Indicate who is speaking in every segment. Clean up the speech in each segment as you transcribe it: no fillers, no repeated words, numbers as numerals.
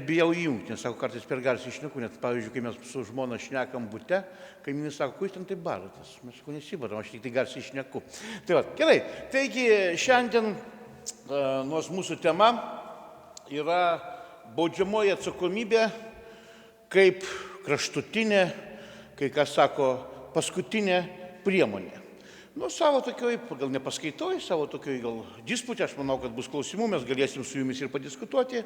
Speaker 1: Bijau įjungti, nes sako, kartais per garsiai šneku, net pavyzdžiui, kai mes su žmona šnekam bute, kaimynai sako, kuo jūs ten taip baratės? Mes sako, nesibaram, aš tik tai garsiai šneku. Tai va, gerai, taigi šiandien nors mūsų tema yra baudžiamoji atsakomybė kaip kraštutinė, kai kas sako, paskutinė priemonė. Nu, savo tokioj, gal nepaskaitoj, savo tokioj gal disputė, aš manau, kad bus klausimų, mes galėsim su jumis ir padiskutuoti.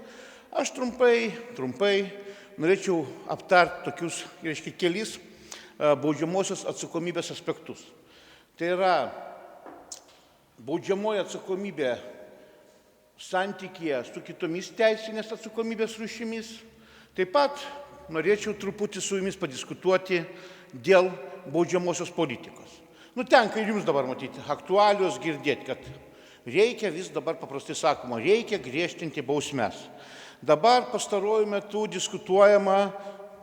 Speaker 1: Aš trumpai norėčiau aptarti tokius, reiškia, kelis baudžiamosios atsakomybės aspektus. Tai yra baudžiamoji atsakomybė santykyje su kitomis teisinės atsakomybės rūšimis. Taip pat norėčiau truputį su jumis padiskutuoti dėl baudžiamosios politikos. Nu, tenka ir jums dabar matyti, aktualios girdėti, kad reikia vis dabar paprastai sakoma, reikia griežtinti bausmes. Dabar pastaruoju metu diskutuojama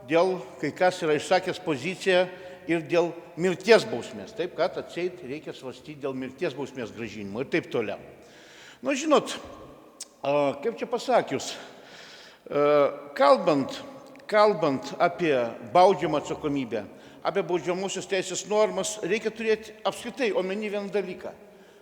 Speaker 1: dėl, kai kas yra išsakęs poziciją ir dėl mirties bausmės. Taip, kad atseit reikia svarstyti dėl mirties bausmės grąžinimo ir taip toliau. Nu, žinot, kaip čia pasakius, kalbant apie baudžiamą atsakomybę, apie baudžiamosios teisės normas, reikia turėti apskritai omeny vieną dalyką,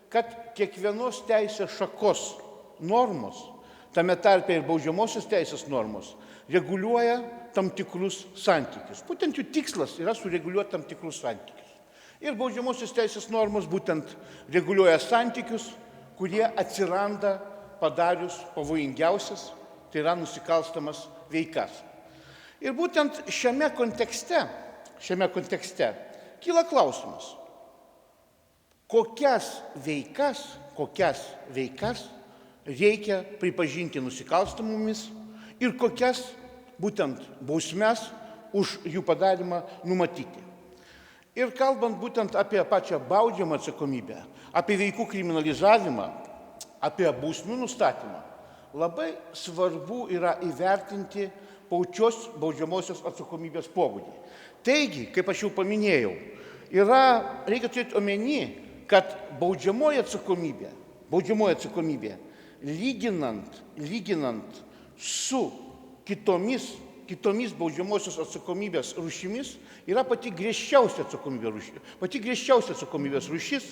Speaker 1: kad kiekvienos teisės šakos normos, tame tarpe ir baudžiamosios teisės normos, reguliuoja tam tikrus santykius. Būtent jų tikslas yra sureguliuoti tam tikrus santykius. Ir baudžiamosios teisės normos būtent reguliuoja santykius, kurie atsiranda padarius pavojingiausias, tai yra nusikalstamas veikas. Ir būtent šiame kontekste kyla klausimas, kokias veikas reikia pripažinti nusikalstamomis ir kokias būtent bausmes už jų padarymą numatyti. Ir kalbant būtent apie pačią baudžiamą atsakomybę, apie veikų kriminalizavimą, apie bausmių nustatymą, labai svarbu yra įvertinti pačios baudžiamosios atsakomybės pobūdį. Taigi, kaip aš jau paminėjau, reikia turėti omeny, kad baudžiamoji atsakomybė, lyginant su kitomis baudžiamosios atsakomybės rūšimis, yra pati griežčiausia atsakomybės rūšis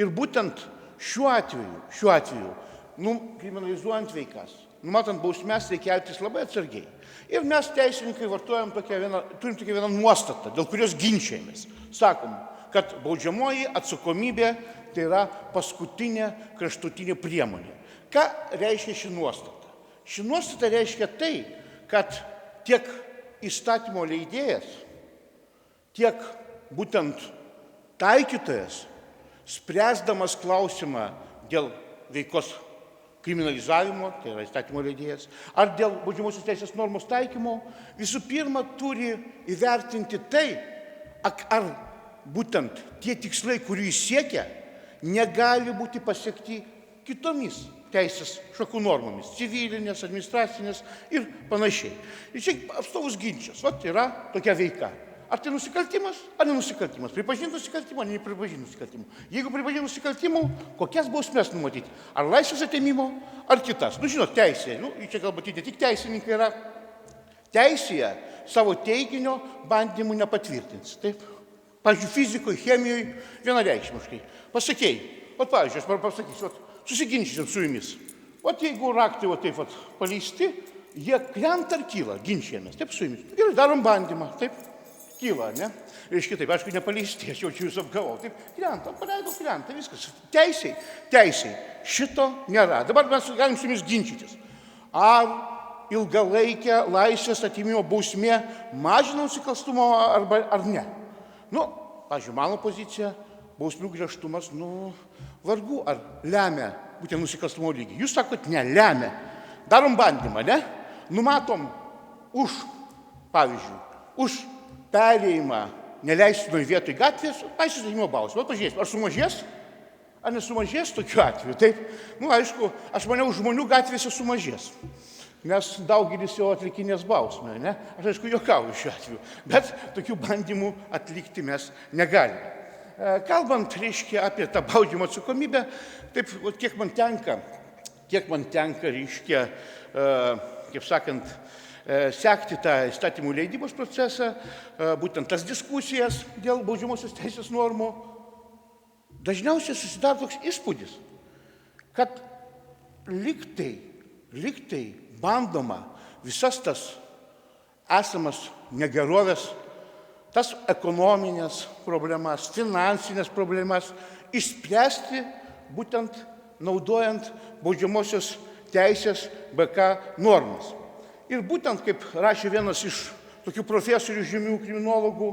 Speaker 1: ir būtent šiuo atveju, kriminalizuojant veikas, numatant bausmes, reikia elgtis labai atsargiai. Ir mes teisininkai turim tokią vieną nuostatą, dėl kurios ginčiamės. Sakom, kad baudžiamoji atsakomybė tai yra paskutinė kraštutinė priemonė. Ką reiškia ši nuostata? Ši nuostata reiškia tai, kad tiek įstatymo leidėjas, tiek būtent taikytojas, spręsdamas klausimą dėl veikos kriminalizavimo, tai yra įstatymo leidėjas, ar dėl baudžiamosios teisės normos taikymo, visų pirma turi įvertinti tai, ar būtent tie tikslai, kurių jis siekia, negali būti pasiekti kitomis teisės šakų normomis, civilinės, administracinės ir panašiai. Ir čia apstovus ginčas, yra tokia veika. Ar tai nusikaltimas, ar nenusikaltimas? Pripažinti nusikaltimą, ar nepripažinti nusikaltimą? Jeigu pripažinti nusikaltimų, kokias bausmes numatyti? Ar laisvės atėmimo, ar kitas? Žinot, teisėje, čia galbūt ne tik teisininkai yra, teisėje savo teiginio bandymų nepatvirtins. Taip? Pavyzdžiui, fizikoje, chemijoje vienareikšmiškai. Pasakėjai, pavyzdžiui, aš pasakysiu, susiginčysim su jumis. Jeigu raktai taip paleisti, jie krenta ar kyla, ginčijamės, taip su jumis. Gerai, darom bandymą, taip. Kyla, ne? Reiškia taip, aišku, nepaleisti, aš jaučiu jūs apgavau. Taip, paleidau krenta, viskas. Teisiai. Šito nėra. Dabar mes galim su jumis ginčytis. Ar ilgalaikė laisvės atėmimo bausmė mažina nusikalstumą ar ne? Pavyzdžiui, mano pozicija, bausmių griežtumas, vargu ar lemia būtent nusikalstumo lygį. Jūs sakot, ne, lemia. Darom bandymą, ne? Numatom už perėjimą neleistinoj vietoj gatvės, laisvės atėmimo bausmę. Pažiūrėsim, ar sumažės, ar nesumažės tokiu atveju. Taip, aišku, aš maniau, žmonių gatvėse sumažės, nes daugelis jau atlikinės bausmę, ne? Aš aišku, juokauju šiuo atveju, bet tokių bandymų atlikti mes negalime. Kalbant, reiškia, apie tą baudžiamą atsakomybę, taip, kiek man tenka, reiškia, kaip sakant, sekti tą įstatymų leidybos procesą, būtent tas diskusijas dėl baudžiamosios teisės normų, dažniausiai susidaro toks įspūdis, kad liktai bandoma visas tas esamas negerovės, tas ekonominės problemas, finansinės problemas išspręsti būtent naudojant baudžiamosios teisės BK normas. Ir būtent, kaip rašė vienas iš tokių profesorių žymių kriminologų,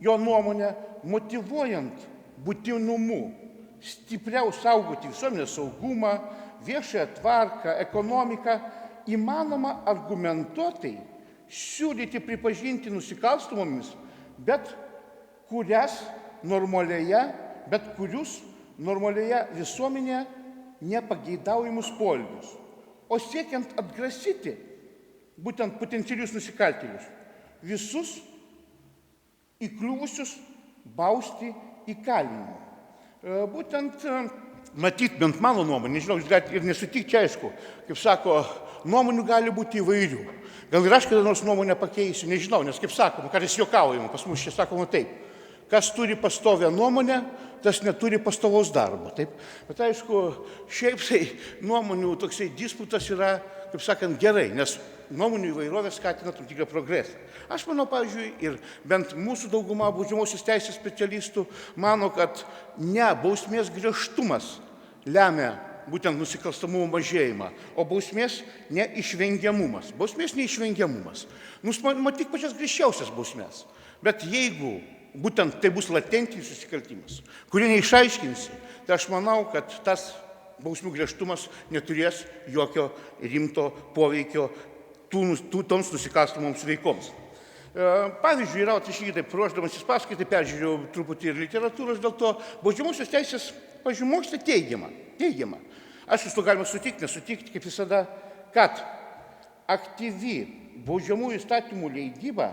Speaker 1: jo nuomonė, motyvuojant būtinumu stipriau saugoti visuomenės saugumą, viešąją tvarką, ekonomiką, įmanoma argumentuotai siūlyti pripažinti nusikalstamomis, bet kurius normalioje visuomenėje nepageidaujamus poelgius, o siekiant atgrasyti būtent potencialius nusikaltėlius, visus įkliuvusius bausti įkalinimą. Būtent, matyt, bent mano nuomonė, nežinau, jūs galite ir nesutikti, čia aišku, kaip sako, nuomonių gali būti įvairių. Gal ir aš kada nors nuomonę pakeisiu, nežinau, nes kaip sakoma, kartais juokaujama, pas mus čia sakoma taip, kas turi pastovią nuomonę, tas neturi pastovaus darbo. Taip? Bet aišku, šiaip tai nuomonių toksai disputas yra, kaip sakant, gerai, nes nuomonių įvairovė skatina tam tikrą progresą. Aš manau, pavyzdžiui, ir bent mūsų dauguma baudžiamosios teisės specialistų mano, kad ne bausmės griežtumas lemia būtent nusikalstamumo mažėjimą, o bausmės neišvengiamumas. Bausmės neišvengiamumas. Matyk pačias griežčiausias bausmės. Bet jeigu būtent tai bus latentinis nusikaltimas, kurį neišaiškinsi, tai aš manau, kad tas bausmių griežtumas neturės jokio rimto poveikio toms nusikalstamoms veikoms. Pavyzdžiui, yra atviškai taip, ruoždamasis paskaitai, peržiūrėjau truputį ir literatūros, dėl to baudžiamosios teisės pažymokslė teigiama. Aš su to galima sutikti, nesutikti, kaip visada, kad aktyvi baudžiamųjų įstatymų leidyba,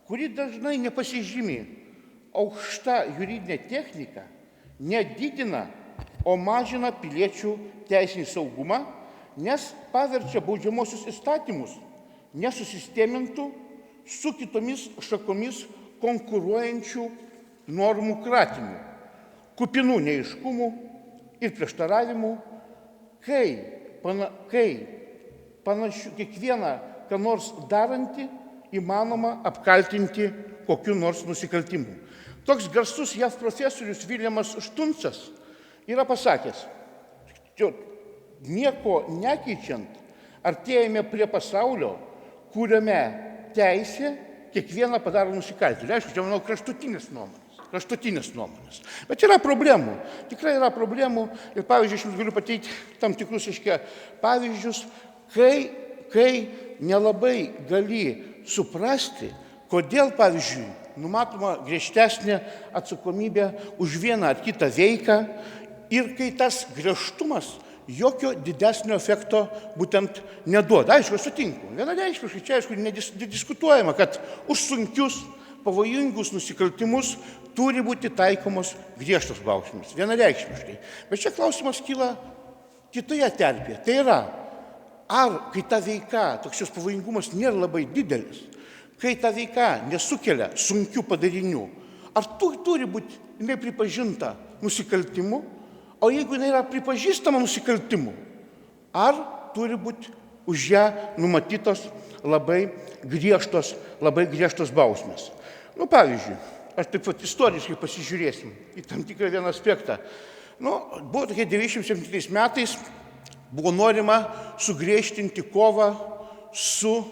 Speaker 1: kuri dažnai nepasižymi aukšta juridinė technika, nedidina, o mažina piliečių teisinį saugumą, nes paverčia baudžiamosius įstatymus nesusistemintų su kitomis šakomis konkuruojančių normų kratymu, kupinų neaiškumų ir prieštaravimų, kai panašių kiekvieną, ką nors darantį, įmanoma apkaltinti kokiu nors nusikaltimu. Toks garsus JAV profesorius Viljamas Štuncas yra pasakęs, nieko nekeičiant, artėjame prie pasaulio, kuriame teisė kiekvieną padaro nusikaltėlį. Aišku, čia, manau, kraštutinės nuomonės. Bet yra problemų, tikrai yra problemų. Ir pavyzdžiui, aš jums galiu pateikti tam tikrus pavyzdžius, kai nelabai gali suprasti, kodėl, pavyzdžiui, numatoma griežtesnė atsakomybė už vieną ar kitą veiką ir kai tas griežtumas jokio didesnio efekto būtent neduoda. Aišku, aš sutinku. Vienareikšmiškai, čia aišku, nediskutuojama, kad už sunkius, pavojingus nusikaltimus turi būti taikomos griežtos bausmės. Vienareikšmiškai. Bet čia klausimas kyla kitoje terpėje. Tai yra, ar kai ta veika, toks jos pavojingumas nėra labai didelis, kai ta veika nesukelia sunkių padarinių, ar turi būti nepripažinta nusikaltimu, o jeigu jinai yra pripažįstama nusikaltimu, ar turi būti už ją numatytos labai griežtos bausmės. Pavyzdžiui, aš taip pat istoriškai pasižiūrėsim į tam tikrą vieną aspektą. Buvo tokie 97 metais, buvo norima sugriežtinti kovą su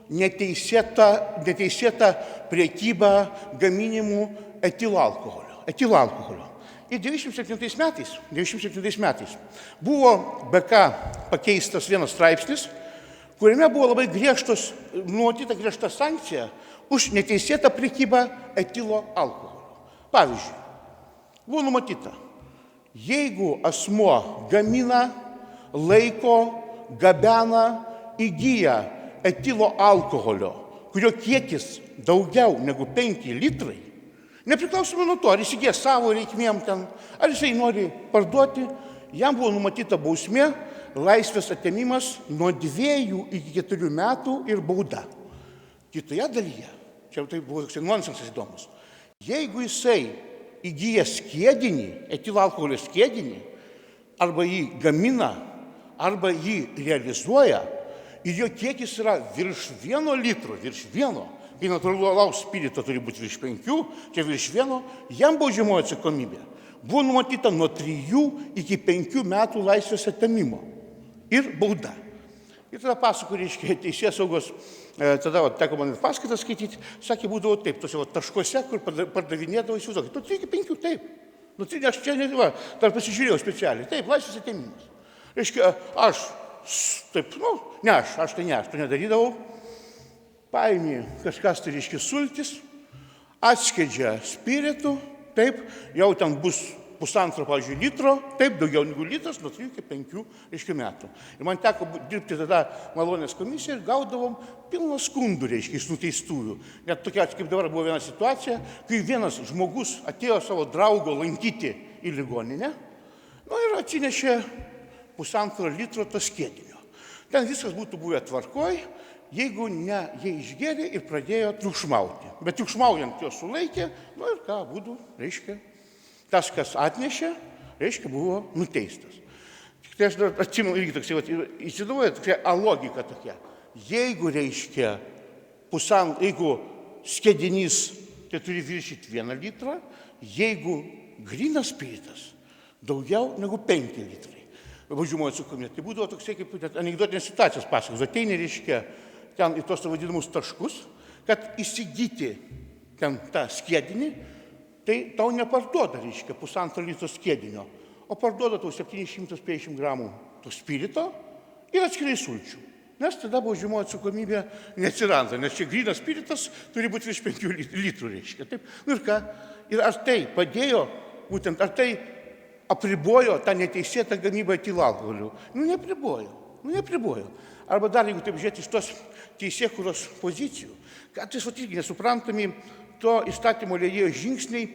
Speaker 1: neteisėta prekyba gaminimu etilo alkoholio. Ir 97 metais buvo BK pakeistas vienas straipsnis, kuriame buvo labai numatyta griežta sankcija už neteisėtą prekybą etilo alkoholio. Pavyzdžiui, buvo numatyta, jeigu asmuo gamina, laiko, gabena, įgyja etilo alkoholio, kurio kiekis daugiau negu 5 litrai, nepriklausomai nuo to, ar jis įgyja savo reikmėm ten, ar jisai nori parduoti, jam buvo numatyta bausmė laisvės atėmimas nuo 2 iki 4 metų ir bauda. Kitoje dalyje, čia tai buvo toks nonsensas įdomus, jeigu jisai įgyja skiedinį, etilo alkoholio skiedinį, arba jį gamina, arba jį realizuoja, ir jo kiekis yra virš 1 litro, virš 1, kai natūralaus spirito turi būti virš 5, čia virš 1, jam baudžiamoji atsakomybė buvo numatyta nuo 3 iki 5 metų laisvės atėmimo ir bauda. Ir tada pasako, reiškia, teisėsaugos, tada teko man paskaitas skaityti, sakė, būdavo taip, tose taškuose, kur pardavinėdavo, įsivaizduokit, nuo 3 iki 5, taip. Nu, tai aš čia nežinau, dar pasižiūrėjau specialiai, taip, laisvės atėmimas. Reiškia, aš, taip, nu, ne aš to nedarydavau, paėmė kažkas, tai reiškia, sultis, atskiedžia spiritų, taip, jau ten bus 1,5, pavyzdžiui, litro, taip, daugiau negu litras, nuo 3 iki 5, reiškia, metų. Ir man teko dirbti tada malonės komisiją ir gaudavom pilną skundų, reiškia, iš nuteistųjų. Net tokia, kaip dabar buvo viena situacija, kai vienas žmogus atėjo savo draugo lankyti į ligoninę, nu ir atsinešė 1,5 litro to skiedinio. Ten viskas būtų buvę tvarkoj, jeigu ne, jie išgėrė ir pradėjo triukšmauti. Bet triukšmaujant jo sulaikė, nu ir ką būtų, reiškia, tas, kas atnešė, reiškia, buvo nuteistas. Tai aš dar atsimenu irgi toksai, įsivaizduoju, tokia logika tokia. Jeigu, reiškia, jeigu skiedinys, tai turi viršyti 1 litrą, jeigu grynas spiritas, daugiau negu 5 litrai. Baudžiamoji atsakomybė. Tai būdavo toksai, kaip anekdotinės situacijos pasakos. Ateini, reiškia, ten į tos vadinamus taškus, kad įsigyti ten tą skiedinį, tai tau neparduoda, reiškia, 1,5 litro skiedinio, o parduoda tau 750 gramų to spirito ir atskirai sulčių. Nes tada baudžiamoji atsakomybė neatsiranda, nes čia grynas spiritas turi būti virš 5 litrų, reiškia. Taip. Nu ir ką? Ir ar tai padėjo, būtent, ar tai apribojo tą neteisėtą gamybą etilo alkoholiu? Nu, neapribojo. Arba dar, jeigu taip žiūrėti iš tos teisėkūros pozicijų, kad tai irgi nesuprantami to įstatymo leidėjo žingsniai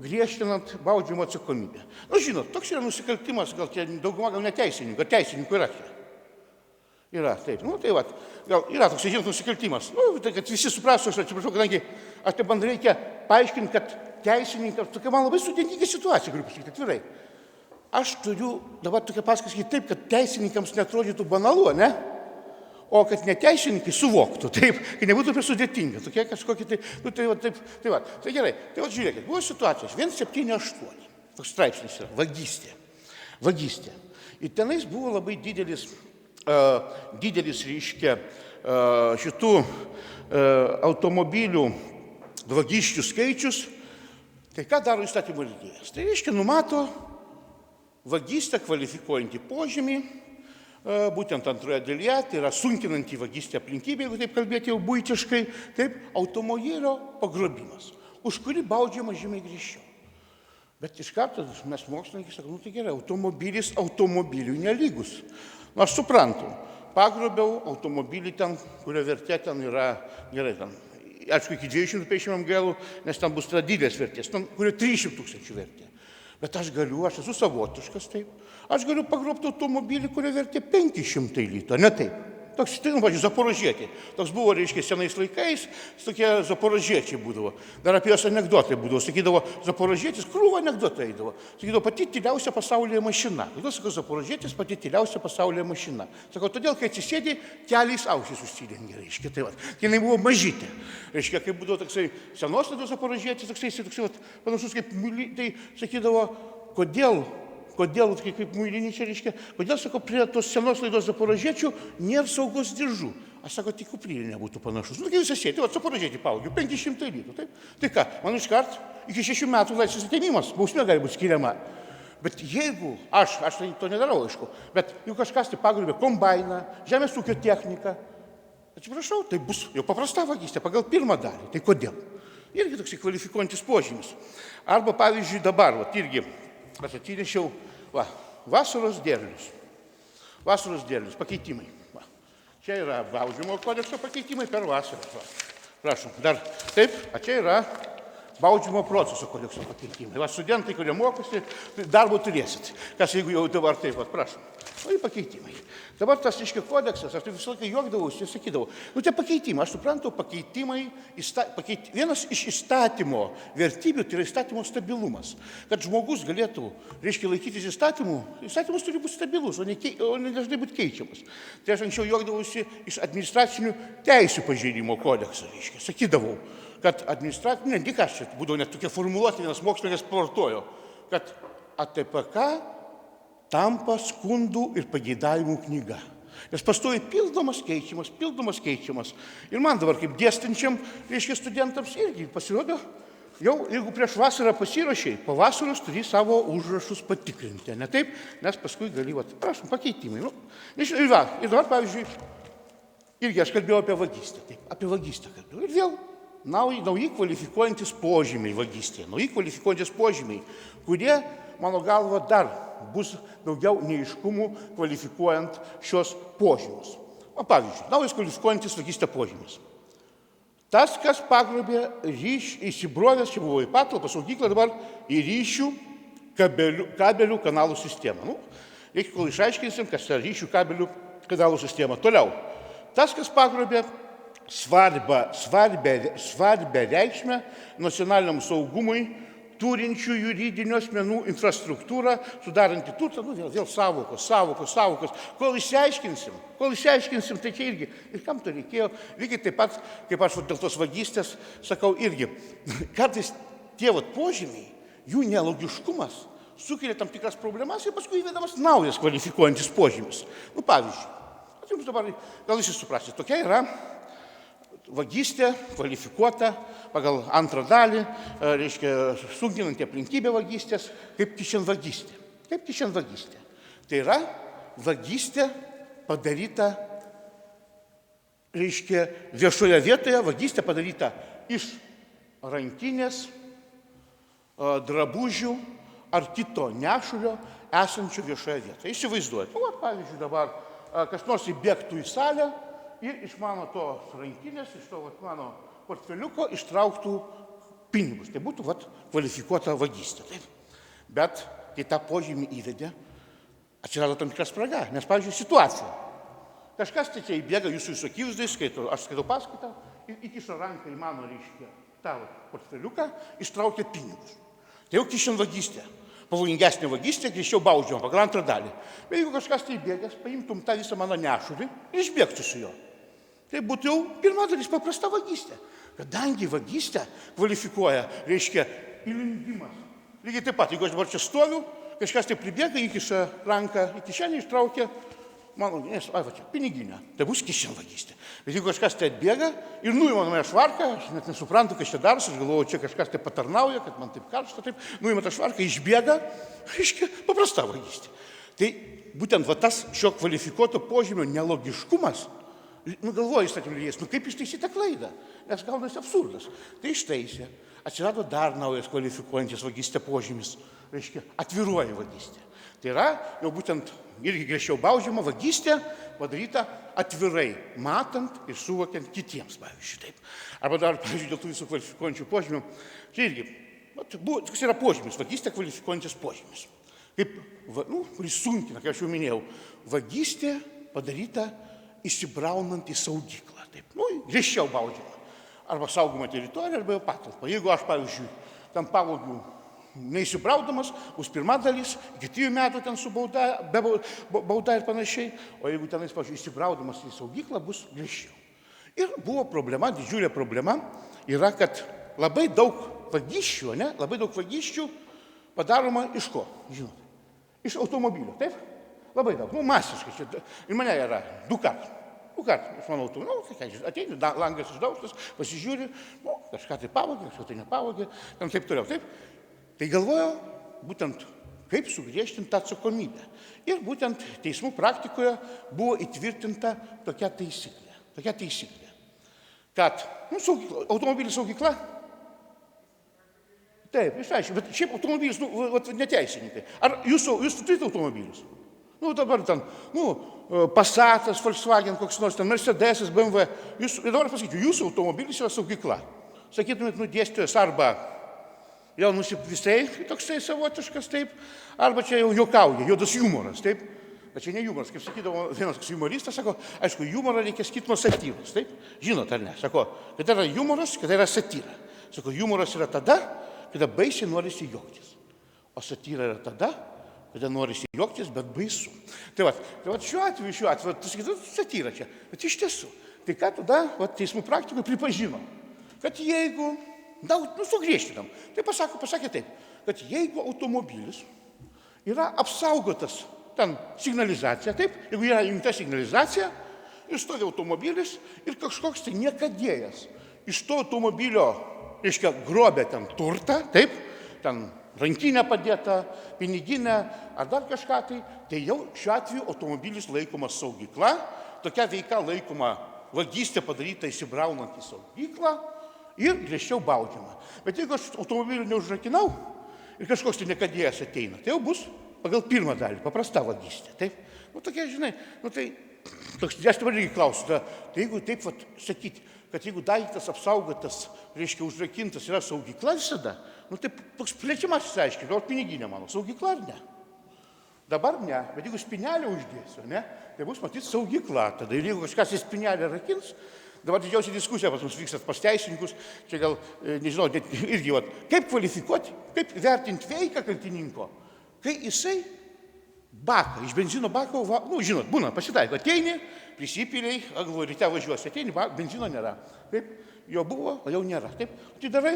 Speaker 1: griežtinant baudžiamo atsakomybę. Nu, žinot, toks yra nusikaltimas, gal čia dauguma, gal ne teisininkų, teisininkų yra čia. Yra, taip, nu tai va, gal yra toks, žinot, nusikaltimas. Nu, tai kad visi suprastų, aš atsiprašau, kadangi aš taip man reikia paaiškinti, kad teisininkams, tokia man labai sudėtinga situacija, galiu pasakyti atvirai. Aš turiu dabar tokią pasakyti taip, kad teisininkams neatrodytų banalu, ne? O kad neteisininkai suvoktų, taip, kad nebūtų per sudėtinga, tokie kažkokie, nu tai va, taip, tai va. Tai gerai, tai va žiūrėkit, buvo situacijos 178, toks straipsnis yra, vagystė. Ir tenais buvo labai didelis, reiškia, šitų automobilių vagysčių skaičius. Tai ką daro įstatymų leidėjas? Tai reiškia, numato vagystę kvalifikuojantį požymį, būtent antroje dalyje, tai yra sunkinantį vagystę aplinkybę, jeigu taip kalbėti jau buitiškai, taip, automobilio pagrobimas, už kurį baudžiama žymiai griežčiau. Bet iš karto mes mokslininkai sakome, nu tai gerai, automobilis automobiliui nelygus. Nu, aš suprantu, pagrobiau automobilį ten, kurio vertė ten yra, gerai, ten, aišku, iki 250 mg, nes ten bus didelės vertės, ten, kurio 300 000 vertė. Bet aš esu savotiškas, taip. Aš galiu pagrobti automobilį, kurio vertė 500 litų, ne taip. Toks, tai, pavyzdžiui, zaporožietė. Toks buvo, reiškia, senais laikais, tokie zaporožiečiai būdavo. Dar apie jos anekdotai būdavo. Sakydavo, zaporožietis, krūva anekdotai eidavo. Sakydavo, pati tyliausia pasaulyje mašina. Kodėl sakau, zaporožietis pati tyliausia pasaulyje mašina? Sakau, todėl, kai atsisėdė, keliais ausis užsidengia, reiškia, tai va. Jinai buvo mažytė. Reiškia, kai būdavo toksai senos laidos zaporožietis, toksai panašus kaip tai sakydavo, kodėl, kaip muilinyčia, reiškia, kodėl, sako, prie tos senos laidos zaporožiečių nėra saugos diržų. Aš sako, tik kuprinė nebūtų panašus. Nu, kai visą sėti, o zaporožietį paaugiu, 500 litų, taip? Tai ką, man iškart iki 6 metų laisvės atėmimas, bausmė gali būti skiriama. Bet jeigu, aš tai to nedarau, aišku, bet jeigu kažkas tai pagrobė kombainą, žemės ūkio techniką, atsiprašau, tai bus jau paprasta vagystė pagal pirmą dalį. Tai kodėl? Irgi toks kvalifikuojantis požymis. Arba, pavyzdžiui, dabar, irgi, aš atsinešiau vasaros derlius. Vasaros derlius, pakeitimai. Va. Čia yra baudžiamojo kodekso pakeitimai per vasarą. Va. Prašom, dar taip, čia yra baudžiamo proceso kodekso pakeitimai. Va, studentai, kurie mokosi, darbo turėsit. Kas jeigu jau dabar taip, va, prašom. O į pakeitimai. Dabar tas, reiškia, kodeksas, aš tai visą laiką juokdavausi ir sakydavau, nu tie pakeitimai, aš suprantu, pakeitimai, vienas iš įstatymo vertybių tai yra įstatymo stabilumas. Kad žmogus galėtų, reiškia, laikytis įstatymų, įstatymas turi būti stabilus, o ne dažnai būti keičiamas. Tai aš anksčiau juokdavausi iš administracinių teisių pažeidimo kodekso, reiškia, sakydavau, kad administracinė, ne kas čia, būdavo net tokia formuluotė, vienas mokslininkas pavartojo, kad ATPK tampa skundų ir pageidavimų knyga. Nes pastoviai pildomas, keičiamas. Ir man dabar kaip dėstančiam, reiškia, studentams irgi pasirodo, jau jeigu prieš vasarą pasiruošiai, po vasaros turi savo užrašus patikrinti. Ne taip, nes paskui gali, prašom, pakeitimai. Nu, ir dabar, pavyzdžiui, irgi aš kalbėjau apie vagystę. Taip, apie vagystę kalbėjau. Ir vėl nauji kvalifikuojantis požymiai vagystėje. Nauji kvalifikuojantis požymiai, kurie, mano galva, dar bus daugiau neaiškumų kvalifikuojant šios požymius. O pavyzdžiui, naujas kvalifikuojantis vagystę požymis. Tas, kas pagrobė įsibrovęs, čia buvo į patalpą, saugyklą, dabar į ryšių kabelių kanalų sistemą. Nu, reikia, kol išaiškinsim, kas yra ryšių kabelių kanalų sistema. Toliau. Tas, kas pagrobė svarbę reikšmę nacionaliniam saugumui turinčių juridinių asmenų infrastruktūrą, sudarantį turtą, nu vėl savokos. Kol išsiaiškinsim, tai čia irgi. Ir kam to reikėjo? Lygiai taip pat, kaip aš dėl tos vagystės sakau irgi. Kartais tie požymiai, jų nelogiškumas sukelia tam tikras problemas ir paskui įvedamas naujas kvalifikuojantis požymis. Nu, pavyzdžiui, jums dabar, gal jūs suprasite, tokia yra vagystė, kvalifikuota pagal antrą dalį, reiškia, sunkinanti aplinkybė vagystės, kaip kišenvagystė. Kaip kišenvagystė. Tai yra vagystė padaryta, reiškia, viešoje vietoje, vagystė padaryta iš rankinės, drabužių ar kito nešulio esančio viešoje vietoje. Įsivaizduojate, pavyzdžiui, dabar kas nors įbėgtų į salę, ir iš mano tos rankinės, iš to mano portfeliuko ištrauktų pinigus. Tai būtų kvalifikuota vagystė. Taip. Bet kai tą požymį įvedė, atsirado tam tikra spraga. Nes, pavyzdžiui, situacija. Kažkas tai čia įbėga jūsų akivaizdai, aš skaitau paskaitą ir įkiša ranką į mano, reiškia, tą portfeliuką, ištraukė pinigus. Tai jau kišenvagystė. Pavojingesnė vagystė, griežčiau baudžiama pagal antrą dalį. Bet jeigu kažkas tai įbėgęs, paimtum tą visą mano nešulį ir išbėgtų su juo. Tai būtų jau pirma dalis paprasta vagystė. Kadangi vagystę kvalifikuoja, reiškia, įlindimas. Lygiai taip pat, jeigu aš dabar čia stoviu, kažkas tai pribėga, įkiša ranką į kišenę, ištraukia mano, čia, piniginę. Tai bus kišenvagystė. Bet jeigu kažkas tai atbėga ir nuima mane švarką, aš net nesuprantu, kas čia darosi, aš galvoju, čia kažkas tai patarnauja, kad man taip karšta, taip, nuima tą švarką, išbėga, reiškia, paprasta vagystė. Tai būtent tas šio kvalifikuoto požymio nelogiškumas, galvoju įstatymlėjas, kaip ištaisyti tą klaidą, nes gaunasi absurdas. Tai ištaisė, atsirado dar naujas kvalifikuojantis vagystę požymis, reiškia, atviruoja vagystė. Tai yra jau būtent irgi griežčiau baudžiama vagystė padaryta atvirai, matant ir suvokiant kitiems, pavyzdžiui, taip. Arba dar, pavyzdžiui, dėl tų visų kvalifikuojančių požymių, tai irgi, kas yra požymis, vagystė kvalifikuojantis požymis. Kaip, kuris sunkina, kaip aš jau minėjau, vagystė padaryta įsibraunant į saugyklą, taip, griežčiau baudžiama. Arba saugoma teritorija, arba jau patalpa. Jeigu aš, pavyzdžiui, tam pavogiu neįsibraudamas, bus pirma dalis, iki 3 metų ten su bauda ir panašiai, o jeigu tenais, pavyzdžiui, įsibraudamas į saugyklą, bus griežčiau. Ir buvo problema, didžiulė problema, yra, kad labai daug vagysčių padaroma iš ko, žinote? Iš automobilio, taip? Labai daug, masiškai čia. Ir mane yra 2 kartus. 2 kartus, aš manau, ateini, langas išdaužtas, pasižiūri, kažką tai pavogė, kažką tai nepavogė, taip toliau, taip. Tai galvoju, būtent kaip sugriežtinti tą atsakomybę. Ir būtent teismų praktikoje buvo įtvirtinta tokia taisyklė, kad automobilis saugykla, taip, išaiškiai, bet šiaip automobilis, neteisininkai. Ar jūs turite automobilius? Dabar ten, Passatas, Volkswagen, koks nors ten, Mercedesas, BMW. Ir dabar pasakyčiau, jūsų automobilis yra saugykla. Sakytumėt, dėstytojas arba jau visai toksai savotiškas, taip, arba čia jau juokauja, juodas humoras, taip. Bet čia ne humoras, kaip sakydavo vienas humoristas, sako, aišku, humorą reikia skirti nuo satyros, taip? Žinot ar ne? Sako, kada yra humoras, kada yra satyra. Sako, humoras yra tada, kada baisiai norisi juoktis. O satyra yra tada, kada norisi juoktis, bet baisu. Tai va šiuo atveju, tu sakytum, satyra čia. Bet iš tiesų, tai ką tada teismų praktikoje pripažino, kad jeigu, sugriežtinam, tai pasakė taip, kad jeigu automobilis yra apsaugotas ten signalizacija, taip, jeigu yra įjungta signalizacija, ir stovi automobilis ir kažkoks tai niekadėjas iš to automobilio, reiškia, grobė ten turtą, taip, ten rankinę padėtą, piniginę ar dar kažką tai jau šiuo atveju automobilis laikomas saugykla, tokia veika laikoma vagystė padaryta įsibraunant į saugyklą ir griežčiau baudžiama. Bet jeigu aš automobilį neužrakinau ir kažkoks tai niekadėjas ateina, tai jau bus pagal pirmą dalį, paprasta vagystė, taip? Tokia, žinai, tai, aš dabar irgi klausiu, tai jeigu taip sakyti, kad jeigu daiktas apsaugotas, reiškia, užrakintas yra saugykla visada, tai toks plečiamasis aiškiai, gal piniginė mano, saugykla ar ne? Dabar ne, bet jeigu spinelę uždėsiu, ne, tai bus matyti saugykla, tada ir jeigu kažkas į spinelę rakins, dabar didžiausia diskusija pas mus vykstat pas teisininkus, čia gal, nežinau, irgi, kaip kvalifikuoti, kaip vertinti veiką kaltininko, kai jisai baką, iš benzino bako, žinot, būna, pasitaiko, ateini, prisipiliai, galvoju, ryte važiuosi, ateini, benzino nėra. Taip, jo buvo, o jau nėra. Taip, tai darai,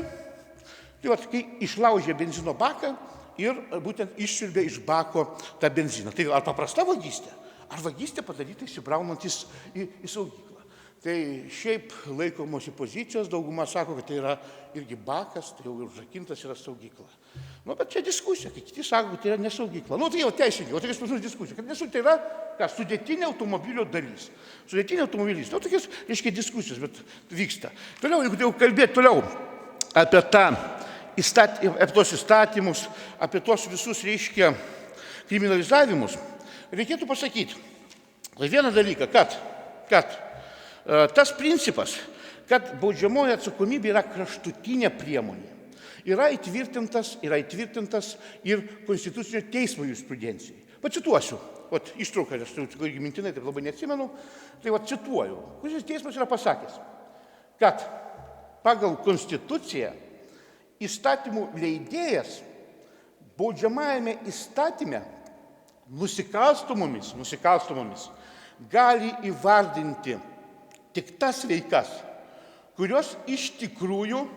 Speaker 1: tai kai išlaužė benzino baką ir būtent išsiurbė iš bako tą benziną. Tai ar paprasta vagystė, ar vagystė padaryta įsibraunantis į saugyklą. Tai šiaip laikomosi pozicijos, dauguma sako, kad tai yra irgi bakas, tai jau užrakintas yra saugykla. Bet čia diskusija, kai kiti sako, kad tai yra nesaugykla. Tai jau teisingai, o tokias pas mus diskusija, kad tai yra sudėtinė automobilio dalis. Sudėtinė automobilis, tokias, reiškia, diskusijos, bet vyksta. Toliau, jeigu jau kalbėti toliau apie tos įstatymus, apie tos visus, reiškia, kriminalizavimus, reikėtų pasakyti vieną dalyką, kad tas principas, kad baudžiamoji atsakomybė yra kraštutinė priemonė, yra įtvirtintas ir Konstitucinio teismo jurisprudencijai. Pacituosiu, ištrauką, aš irgi mintinai, taip labai neatsimenu, tai cituoju. Konstitucinis teismas yra pasakęs, kad pagal Konstituciją įstatymų leidėjas baudžiamajame įstatyme nusikalstamomis gali įvardinti tik tas veikas, kurios iš tikrųjų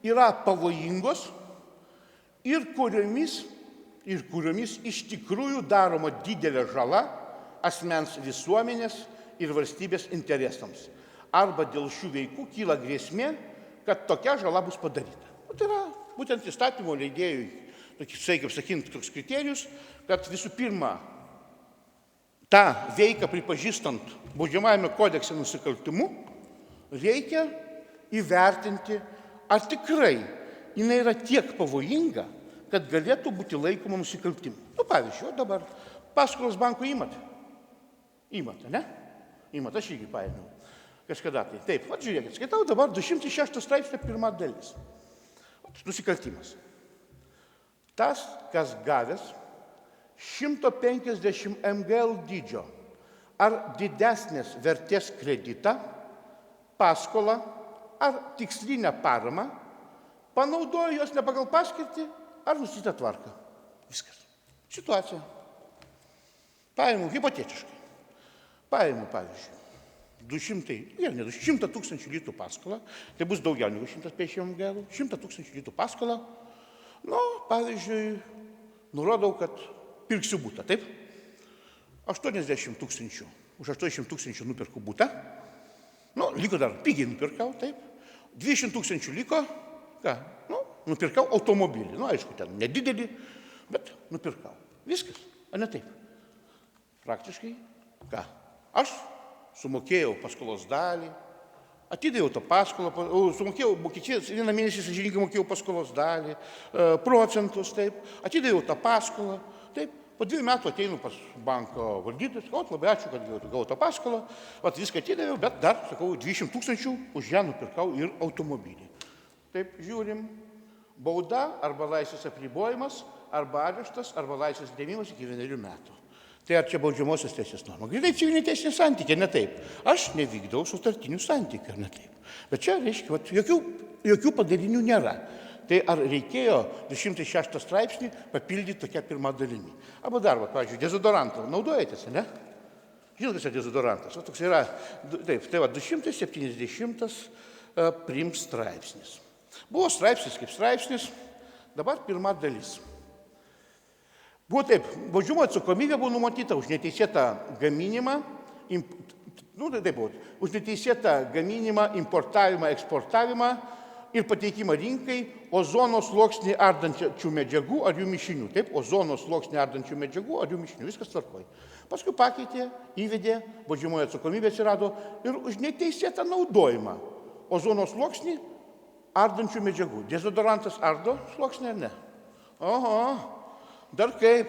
Speaker 1: yra pavojingos ir kuriomis iš tikrųjų daroma didelė žala asmens visuomenės ir valstybės interesams. Arba dėl šių veikų kyla grėsmė, kad tokia žala bus padaryta. Tai yra būtent įstatymo leidėjui, kaip sakint, toks kriterijus, kad visų pirma, tą veiką pripažįstant baudžiamajame kodekse nusikaltimu, reikia įvertinti, ar tikrai jinai yra tiek pavojinga, kad galėtų būti laikoma nusikaltimu. Pavyzdžiui, dabar paskolos banko įmat, ne? Įmat, aš irgi paėmiau. Kažkada tai. Taip, žiūrėkit, skaitau dabar 206 straipsnio pirma dalis. Nusikaltimas. Tas, kas gavęs 150 mgl dydžio ar didesnės vertės kreditą, paskolą ar tikslinę paramą, panaudojo jos ne pagal paskirtį ar nustatytą tvarką. Viskas. Situacija. Paimu hipotetiškai. Paimu, pavyzdžiui, 100 tūkstančių litų paskolą, tai bus daugiau negu 150 mgl, 100 tūkstančių litų paskolą, pavyzdžiui, nurodau, kad pirksiu butą, taip? 80 tūkstančių, už 80 tūkstančių nupirku butą, liko dar, pigiai nupirkau, taip? 20 tūkstančių liko, nupirkau automobilį, aišku, ten nedidelį, bet nupirkau. Viskas, ar ne taip? Praktiškai, aš sumokėjau paskolos dalį, atidėjau tą paskolą, sumokėjau, vieną mėnesį sąžiningai mokėjau paskolos dalį, procentus, taip, atidėjau tą paskolą, taip, po 2 metų ateinu pas banko valdytojas, labai ačiū, kad gavau tą paskolą, viską atidėjau, bet dar, sakau, 200 tūkstančių už ją nupirkau ir automobilį. Taip, žiūrim, bauda arba laisvės apribojimas, arba areštas, arba laisvės atėmimas iki 1 metų. Tai ar čia baudžiamosios teisės norma? Grinai civiliniai teisiniai santykiai, ne taip. Aš nevykdau sutartinių santykių, ne taip. Bet čia, reiškia, jokių padarinių nėra. Tai ar reikėjo 206 straipsnį papildyti tokia pirma dalimi? Arba dar, pavyzdžiui, dezodorantą naudojatės, ne? Žinot, kas yra dezodorantas? O toks yra, taip, tai 270 prim straipsnis. Buvo straipsnis kaip straipsnis, dabar pirma dalis. Buvo taip, baudžiamoji atsakomybė buvo numatyta už neteisėtą gaminimą, už neteisėtą gaminimą, importavimą, eksportavimą ir pateikimą rinkai ozono sluoksnį ardančių medžiagų ar jų mišinių. Taip, ozono sluoksnį ardančių medžiagų ar jų mišinių, viskas tvarkoja. Paskui pakeitė, įvedė, baudžiamoji atsakomybė atsirado ir už neteisėtą naudojimą ozono sluoksnį ardančių medžiagų. Dezodorantas ardo sluoksnį ar ne? Oho. Dar kaip,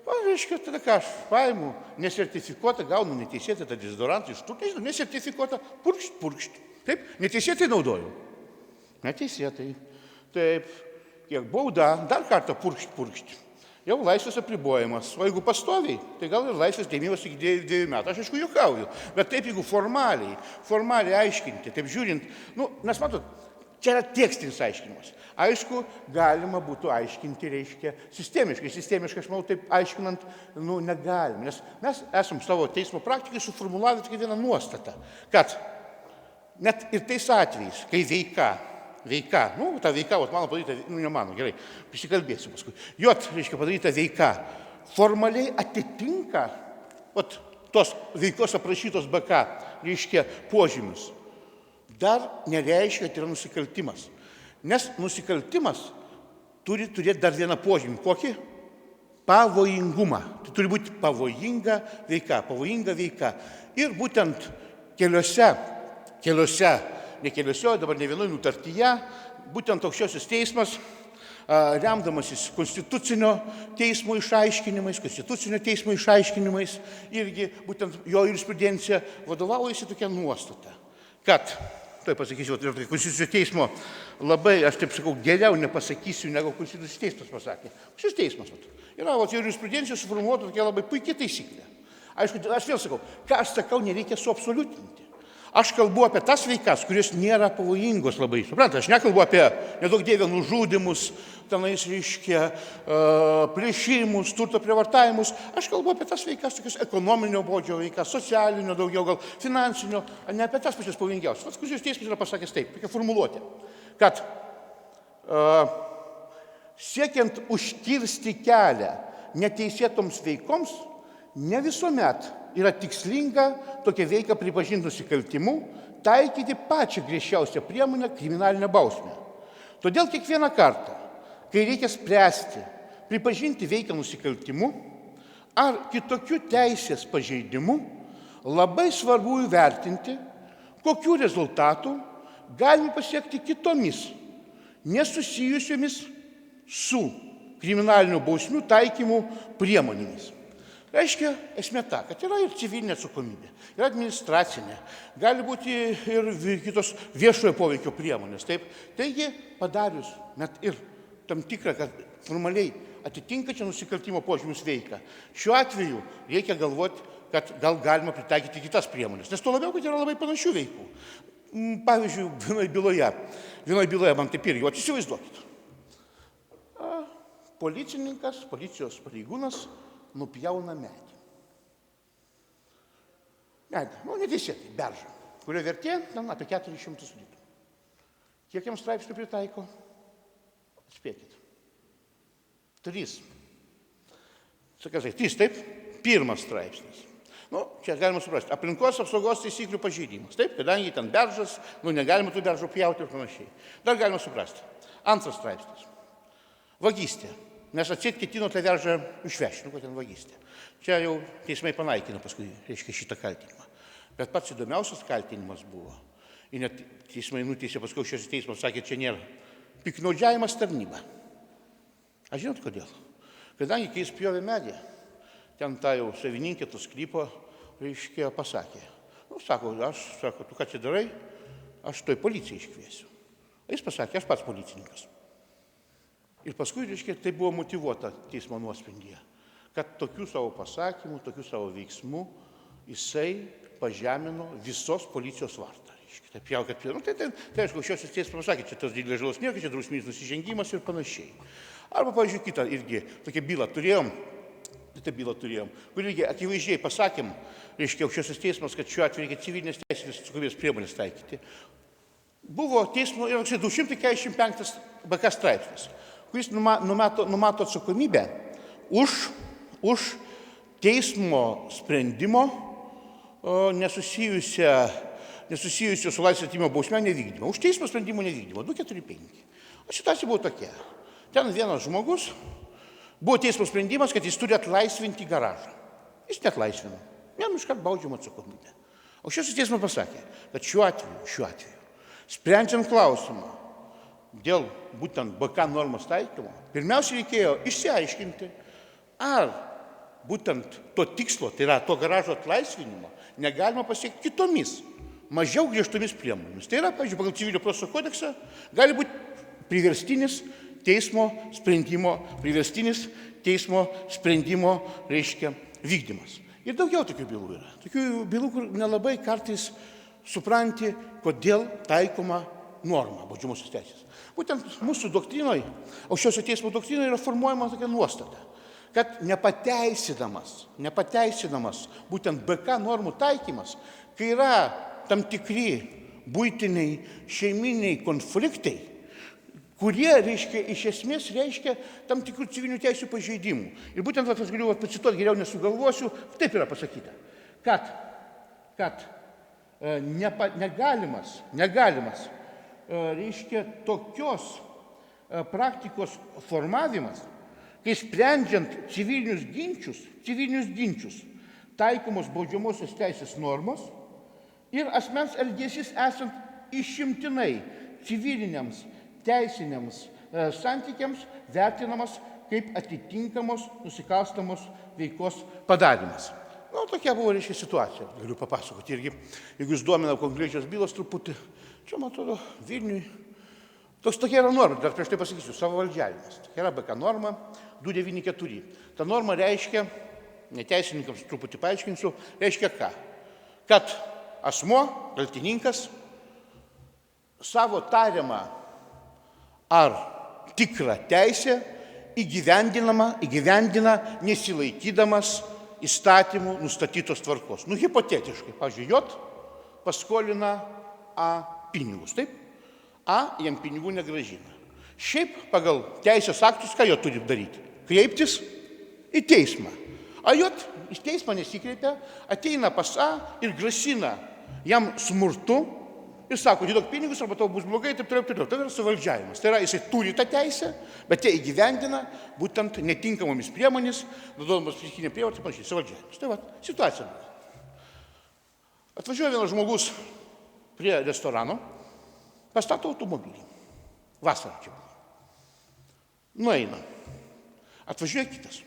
Speaker 1: reiškia, tada ką aš paimu, nesertifikuotą, gaunu neteisėtą tą dezodorantą iš tų, nežinau, nesertifikuotą, purkšt. Taip, neteisėtai naudoju. Neteisėtai. Taip, kiek bauda, dar kartą purkšt. Jau laisvės apribojimas. O jeigu pastoviai, tai gal ir laisvės atėmimas iki 2 metų. Aš aišku juokauju, bet taip jeigu formaliai aiškinti, taip žiūrint, nes matot, čia yra tekstinis aiškinimas. Aišku, galima būtų aiškinti, reiškia, sistemiškai. Sistemiškai, aš manau, taip aiškinant, negalim. Nes mes esam savo teismo praktikai suformulavę tik vieną nuostatą, kad net ir tais atvejais, kai ta veika, mano padaryta, ne mano, gerai, prisikalbėsiu paskui, reiškia, padaryta veika, formaliai atitinka, tos veikos aprašytos BK, reiškia, požymius. Dar nereiškia, kad yra nusikaltimas. Nes nusikaltimas turi turėti dar vieną požymį. Kokį? Pavojingumą. Tai turi būti pavojinga veika. Ir būtent keliuose, dabar ne vienoje nutartyje, būtent aukščiausias teismas, remdamasis konstitucinio teismo išaiškinimais, irgi būtent jo jurisprudencija vadovaujasi tokia nuostata, kad tai pasakysiu, Konstitucinio teismo labai, aš taip sakau, geriau nepasakysiu, negu Konstitucinis teismas pasakė. Šis teismas yra jurisprudencija suformuota tokia labai puikiai taisyklė. Aišku, aš vėl sakau, ką aš sakau, nereikia suabsoliutinti. Aš kalbu apie tas veikas, kurios nėra pavojingos labai. Suprantate, aš nekalbu apie, nedaug dievė, nužudymus, tenais reiškia plėšimus, turto prievartavimus. Aš kalbu apie tas veikas, tokias ekonominio bodžio veikas, socialinio daugiau, gal finansinio, ne apie tas pačias pavojingiausias. Konstitucinis teismas yra pasakęs taip, tokia formuluotė, kad siekiant užkirsti kelią neteisėtoms veikoms, ne visuomet yra tikslinga tokią veiką pripažinti nusikaltimu, taikyti pačią griežčiausią priemonę kriminalinę bausmę. Todėl kiekvieną kartą, kai reikia spręsti, pripažinti veiką nusikaltimu ar kitokiu teisės pažeidimu, labai svarbu įvertinti, kokių rezultatų galime pasiekti kitomis, nesusijusiomis su kriminalinių bausmių taikymų priemonėmis. Reiškia, esmė ta, kad yra ir civilinė atsakomybė, ir administracinė, gali būti ir kitos viešojo poveikio priemonės. Taip. Taigi, padarius net ir tam tikrą, kad formaliai atitinkančią nusikaltimo požymius veiką, šiuo atveju reikia galvoti, kad gal galima pritaikyti kitas priemonės. Nes tuo labiau, kad yra labai panašių veikų. Pavyzdžiui, vienoje byloje man taip irgi, įsivaizduokit. Policininkas, policijos pareigūnas nupjauna medį. Neteisėtai, beržą, kurio vertė apie 400 litų. Kiek jam straipsnių pritaiko? Spėkit. 3. Sakai, 3, taip? 1 straipsnis. Čia galima suprasti. Aplinkos apsaugos taisyklių pažeidimas. Taip, kadangi ten beržas, negalima tų beržų pjauti ir panašiai. Dar galima suprasti. 2 straipsnis. Vagystė. Nes atseit ketino tą veržą išvežti, kad ten vagystė. Čia jau teismai panaikino paskui, reiškia, šitą kaltinimą. Bet pats įdomiausias kaltinimas buvo. Ir net teismai nuteisė, paskui šis teismas sakė, čia nėra piktnaudžiavimas tarnyba. Aš žinot kodėl? Kadangi, kai jis pjovė medį, ten ta jau savininkė to sklypo, reiškia, pasakė. Sako, tu ką čia darai? Aš toj policiją iškviesiu. Jis pasakė, aš pats policininkas. Ir paskui, reiškia, tai buvo motyvuota teismo nuosprendyje, kad tokių savo pasakymų, tokių savo veiksmų jisai pažemino visos policijos vardą. Taip jau, kad, tai aišku, šios teismas pasakė, čia tos didelės žalos nieko, čia drausminis nusižengimas ir panašiai. Arba, pavyzdžiui, kitą irgi tokią bylą turėjom, kur irgi akivaizdžiai pasakėm, reiškia, aukščiausias teismas, kad šiuo atveju reikia civilinės teisinės atsakomybės priemonės taikyti. Buvo teismo 245 BK straipsnis, kuris numato atsakomybę už teismo sprendimo nesusijusiu su laisvės atėmimo bausme nevykdymą. Už teismo sprendimo nevykdymą. 245. O situacija buvo tokia. Ten vienas žmogus, buvo teismo sprendimas, kad jis turi atlaisvinti garažą. Jis neatlaisvino. Jam iškart baudžiama atsakomybė. Aukščiausias teismas pasakė, kad šiuo atveju, sprendžiant klausimą dėl būtent BK normos taikymo, pirmiausia reikėjo išsiaiškinti, ar būtent to tikslo, tai yra to garažo atlaisvinimo, negalima pasiekti kitomis, mažiau griežtomis priemonėmis. Tai yra, pavyzdžiui, pagal civilinio proceso kodeksą gali būti priverstinis teismo sprendimo, reiškia, vykdymas. Ir daugiau tokių bylų yra. Tokių bylų, kur nelabai kartais supranti, kodėl taikoma norma baudžiamosios teisės. Būtent mūsų doktrinoje, aukščiausio teismo doktrinoje yra formuojama tokia nuostata, kad nepateisinamas būtent BK normų taikymas, kai yra tam tikri buitiniai, šeiminiai konfliktai, kurie, reiškia, iš esmės reiškia tam tikrų civilinių teisių pažeidimų. Ir būtent, aš galiu pacituoti, geriau nesugalvosiu, taip yra pasakyta, kad negalimas, reiškia, tokios praktikos formavimas, kai sprendžiant civilinius ginčius taikomos baudžiamosios teisės normos ir asmens elgesys esant išimtinai civiliniams teisiniams santykiams vertinamas kaip atitinkamos nusikalstamos veikos padarymas. Tokia buvo, reiškia, situacija, galiu papasakoti irgi. Jeigu jūs domina konkrečios bylos truputį, čia, man atrodo, Vilniui. Tokia yra norma, dar prieš tai pasakysiu, savavaldžiavimas. Tokia yra BK norma 294. Ta norma reiškia, neteisininkams truputį paaiškinsiu, reiškia ką? Kad asmuo, kaltininkas, savo tariamą ar tikrą teisę įgyvendina nesilaikydamas įstatymų nustatytos tvarkos. Hipotetiškai, pavyzdžiui, J paskolina A pinigus, taip? A jam pinigų negrąžina. Šiaip pagal teisės aktus, ką jo turi daryti? Kreiptis į teismą. A J į teismą nesikreipia, ateina pas A ir grasina jam smurtu ir sako, atiduok pinigus, arba tau bus blogai, taip toliau. Tai yra suvaldžiavimas. Tai yra, jisai turi tą teisę, bet jie įgyvendina būtent netinkamomis priemonės, naudodamas psichinę prievartą ir panašiai, suvaldžiavimas. Tai va, situacija buvo. Atvažiuoja vienas žmogus prie restorano, pastato automobilį. Vasarą čia buvo. Nueina. Atvažiuoja kitas.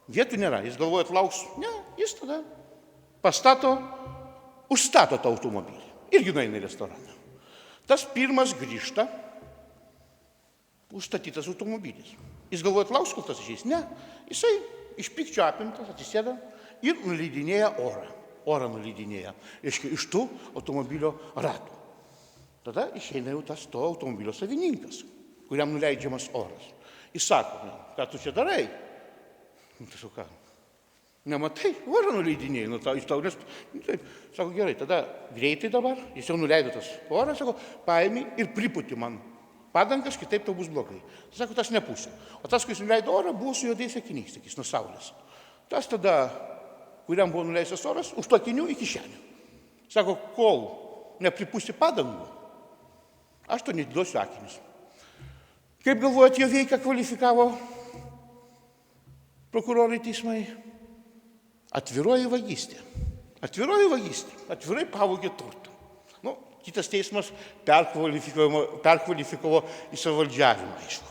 Speaker 1: Vietų nėra, jis galvoja, lauks. Ne, jis tada užstato tą automobilį. Irgi nueina į restoraną. Tas pirmas grįžta, užstatytas automobilis. Jis galvoja, lauks, kol tas išeis. Ne, jisai iš pykčio apimtas, atsisėda ir nuleidinėja orą. Orą nuleidinėja, reiškia, iš tų automobilio ratų. Tada išeina jau tas to automobilio savininkas, kuriam nuleidžiamas oras. Jis sako, ką tu čia darai? Tai ką? Nematai, orą nuleidinėjai, sako, gerai, tada greitai dabar, jis jau nuleido tas orą, sako, paėmė ir priputi man padangas, kitaip tau bus blogai. Sako, tas nepusė. O tas, kuris nuleido orą, buvo su juodais akiniais, sakys, nuo saulės. Tas tada, kuriam buvo nuleistas oras, už tų akinių į kišenę. Sako, kol nepripūsi padangų, aš to nediduosiu akinius. Kaip galvojat, jo veiką kvalifikavo prokurorai teismai? Atviroji vagystė. Atvirai pavogė turtą. Kitas teismas perkvalifikavo į savavaldžiavimą, aišku.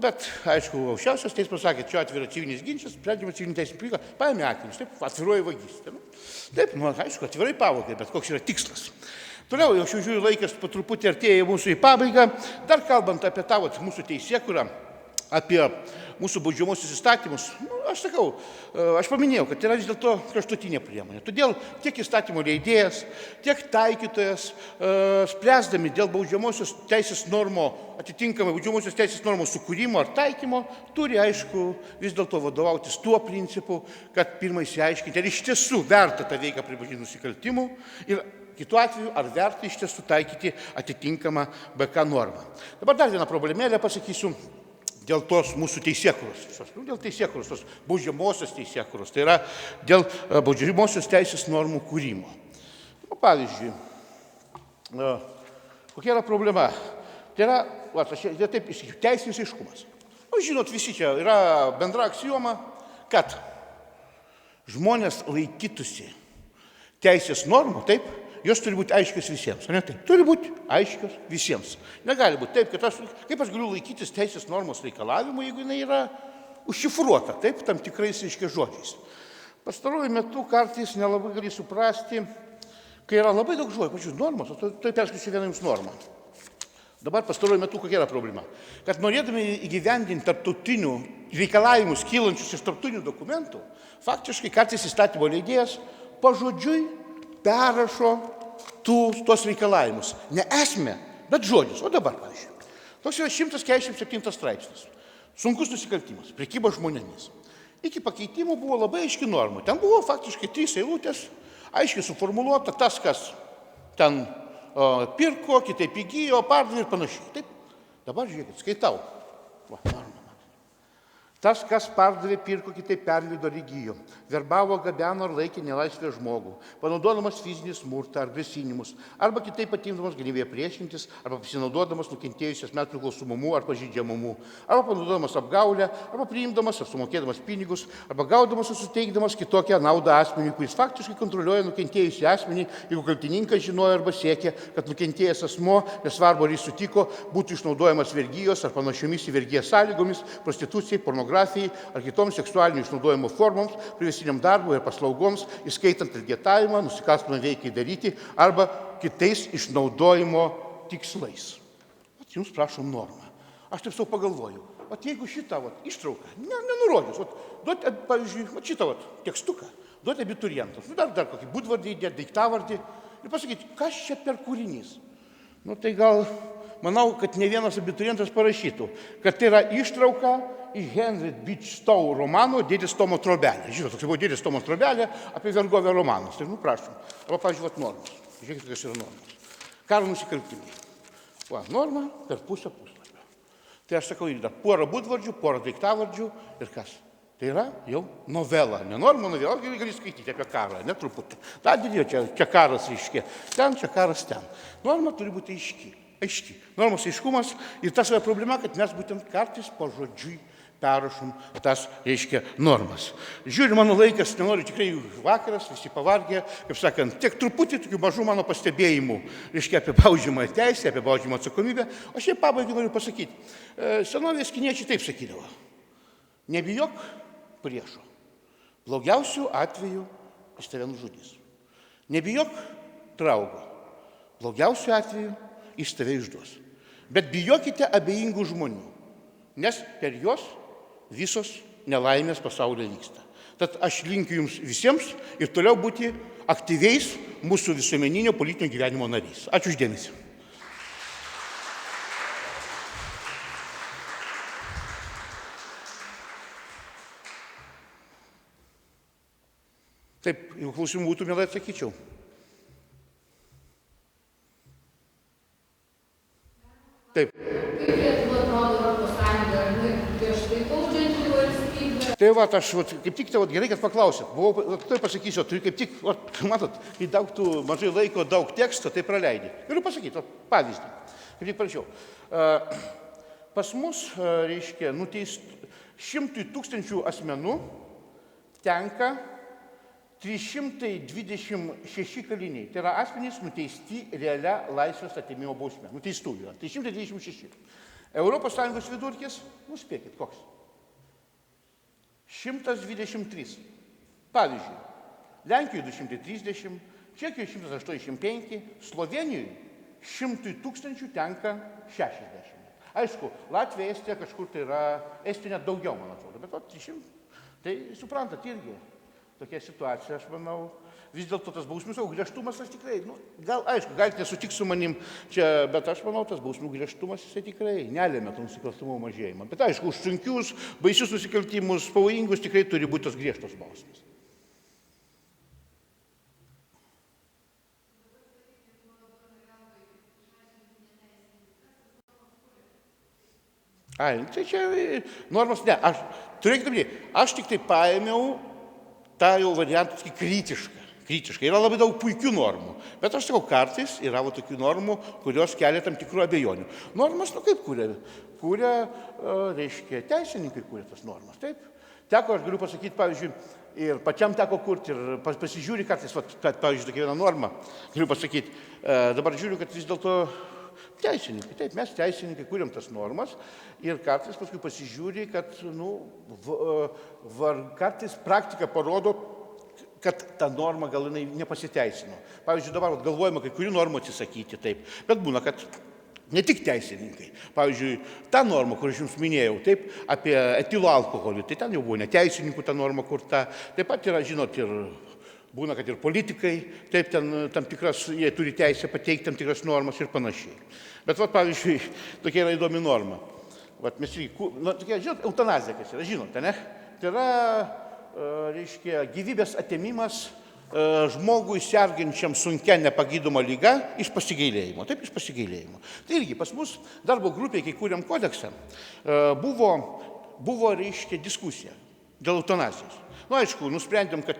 Speaker 1: Bet, aišku, aukščiausias teismas sakė, čia atvira civilinis ginčas, sprendžiama civilinė teisinė prieiga, paėmė akinius, taip, atviroji vagystė. Taip, aišku, atvirai pavogė, bet koks yra tikslas. Toliau, jau žiūriu, laikas po truputį artėja mūsų į pabaigą. Dar kalbant apie tą mūsų teisėkurą, apie mūsų baudžiamosius įstatymus, aš sakau, aš paminėjau, kad yra vis dėlto kraštutinė priemonė. Todėl tiek įstatymo leidėjas, tiek taikytojas, spręsdami dėl baudžiamosios teisės normų, atitinkamai baudžiamosios teisės normų sukūrimo ar taikymo, turi, aišku, vis dėlto vadovautis tuo principu, kad pirmai išsiaiškinti, ar iš tiesų verta tą veiką pripažinti nusikaltimu ir kitu atveju, ar verta iš tiesų taikyti atitinkamą BK normą. Dabar dar vieną problemėlę pasakysiu. Dėl tos mūsų teisėkuros, dėl teisėkuros, tos baudžiamosios teisėkuros, tai yra dėl baudžiamosios teisės normų kūrimo. Pavyzdžiui, kokia yra problema? Tai yra, taip, teisinis aiškumas. Žinot, visi čia yra bendra aksioma, kad žmonės laikytųsi teisės normų, taip, jos turi būti aiškios visiems, ne taip? Turi būti aiškios visiems. Negali būti taip, kad kaip aš galiu laikytis teisės normos reikalavimų, jeigu jinai yra užšifruota, taip, tam tikrais aiškiais žodžiais. Pastaruoju metu kartais nelabai gali suprasti, kai yra labai daug žodžių, pačių normos, o tai perskaičiu vieną jums normą. Dabar pastaruoju metu kokia yra problema? Kad norėdami įgyvendinti tarptautinių reikalavimus kylančius iš tarptautinių dokumentų, faktiškai kartais įstatymo leidėjas pažodžiui perrašo tuos reikalavimus. Ne esmę, bet žodžius. O dabar, pavyzdžiui, toks yra 147 straipsnis. Sunkus nusikaltimas, prekyba žmonėmis. Iki pakeitimų buvo labai aiški norma. Ten buvo faktiškai 3 eilutės, aiškiai suformuluota tas, kas ten pirko, kitaip įgijo, pardavė ir panašiai. Taip, dabar žiūrėkit, skaitau. Va, norma. Tas, kas pardavė, pirko, kitaip perleido ar įgijo, verbavo, gabeno ar laikė nelaisvę žmogų, panaudodamas fizinį smurtą ar grasinimus, arba kitaip atimdamas galimybę priešintis, arba pasinaudodamas nukentėjusios metų priklausomumu ar pažeidžiamumu, arba panaudodamas apgaulę, arba priimdamas ar sumokėdamas pinigus, arba gaudamas ar suteikdamas kitokią naudą asmeniui, kuris faktiškai kontroliuoja nukentėjusį asmenį, jeigu kaltininkas žinojo arba siekė, kad nukentėjęs asmuo, nesvarbu ar jis sutiko, būtų išnaudojamas vergijos ar panašiomis į vergiją sąlygomis, prostitucijai, pornografijai ar kitoms seksualinio išnaudojimo formoms, privesiniam darbui ir paslaugoms, įskaitant elgetavimą, nusikalstamą veikai daryti arba kitais išnaudojimo tikslais. Jums prašom normą. Aš taip savo pagalvoju, jeigu šitą ištrauką nenurodžius, duoti, pavyzdžiui, šitą tekstuką, duoti abiturientams, dar kokį būdvardį, daiktavardį ir pasakyti, kas čia per kūrinys. Tai gal, manau, kad ne vienas abiturientas parašytų, kad tai yra ištrauka iš Henry Beach Stowe romano Dėdės Tomo trobelė. Žinot, toks buvo Dėdės Tomo trobelė apie vergovę romanas. Tai, prašom. Arba, pavyzdžiui, normos. Žiūrėkite, kas yra normos. Karo nusikaltimai. Norma per pusę puslapio. Tai aš sakau, dar porą būdvardžių, porą daiktavardžių ir kas? Tai yra jau novela. Ne norma, novela, gali skaityti apie karą, netruputį. Ta didėjo, čia karas reiškia. Ten, čia karas ten. Norma turi būti aiški. Normos aiškumas ir tas yra problema, kad mes būtent kartais pažodžiui perrašom tas, reiškia, normas. Žiūriu, mano laikas, nenoriu, tikrai vakaras, visi pavargę, kaip sakant, tiek truputį tokių mažų mano pastebėjimų, reiškia, apie baudžiamą teisę, apie baudžiamą atsakomybę. O šiaip pabaigai noriu pasakyti. Senovės kiniečiai taip sakydavo. Nebijok priešo. Blogiausių atveju jis tave nužudys. Nebijok draugo. Blogiausių atveju jis tave išduos. Bet bijokite abejingų žmonių, nes per juos visos nelaimės pasaulyje vyksta. Tad aš linkiu jums visiems ir toliau būti aktyviais mūsų visuomeninio politinio gyvenimo nariais. Ačiū už dėmesį. Taip, jeigu klausimų būtų, mielai atsakyčiau. Taip. Tai aš kaip tik gerai, kad paklausėt. Tai pasakysiu, tu kaip tik, matot, kai daug tų mažai laiko, daug teksto, tai praleidai. Galiu pasakyti, pavyzdį. Kaip tik parašiau. Pas mus, reiškia, nuteistų 100 000 asmenų tenka 326 kaliniai. Tai yra asmenys nuteisti realia laisvės atėmimo bausme. Nuteistųjų. 326. Europos Sąjungos vidurkis, nuspėkit, koks? 123. Pavyzdžiui, Lenkijoje 230, Čekijoje 185, Slovenijoje 100 000 tenka 60. Aišku, Latvija, Estija kažkur tai yra, Estija net daugiau, man atrodo, bet 300. Tai suprantat, irgi tokia situacija, aš manau, vis dėlto tas bausmių griežtumas, aš tikrai, gal, aišku, galite nesutikti su manim čia, bet aš manau, tas bausmių griežtumas, jisai tikrai nelėmė to nusikalstamumo mažėjimą. Bet aišku, už sunkius, baisius nusikaltimus, pavojingus tikrai turi būti tos griežtos bausmės. Ai, tai čia normos, ne, aš tik tai paėmiau tą jau variantą kritišką. Yra labai daug puikių normų, bet aš sakau, kartais yra tokių normų, kurios kelia tam tikrų abejonių. Normas, kaip kūrė, reiškia, teisininkai kūrė tas normas, taip. Teko, aš galiu pasakyti, pavyzdžiui, ir pačiam teko kurti, ir pasižiūri kartais, pavyzdžiui, tokia viena norma, galiu pasakyti, dabar žiūriu, kad vis dėlto teisininkai, taip, mes teisininkai kūrėm tas normas ir kartais paskui pasižiūri, kad, kartais praktika parodo, kad ta norma gal jinai nepasiteisino. Pavyzdžiui, dabar galvojama, kai kurių normų atsisakyti, taip, bet būna, kad ne tik teisininkai. Pavyzdžiui, ta norma, kur aš jums minėjau, taip, apie etilo alkoholį, tai ten jau buvo ne teisininkų ta norma kurta, taip pat yra, žinot, ir būna, kad ir politikai, taip, ten tam tikras, jie turi teisę pateikti tam tikras normas ir panašiai. Bet, pavyzdžiui, tokia yra įdomi norma. Mes tokia, žinot, eutanazija, kas yra, žinote, ne? Tai yra, reiškia, gyvybės atėmimas žmogui sergančiam sunkia nepagydoma liga iš pasigailėjimo. Taip, iš pasigailėjimo. Tai irgi pas mus darbo grupėje, kai kūrėm kodeksą, buvo, reiškia, diskusija dėl eutanazijos. Aišku, nusprendėm, kad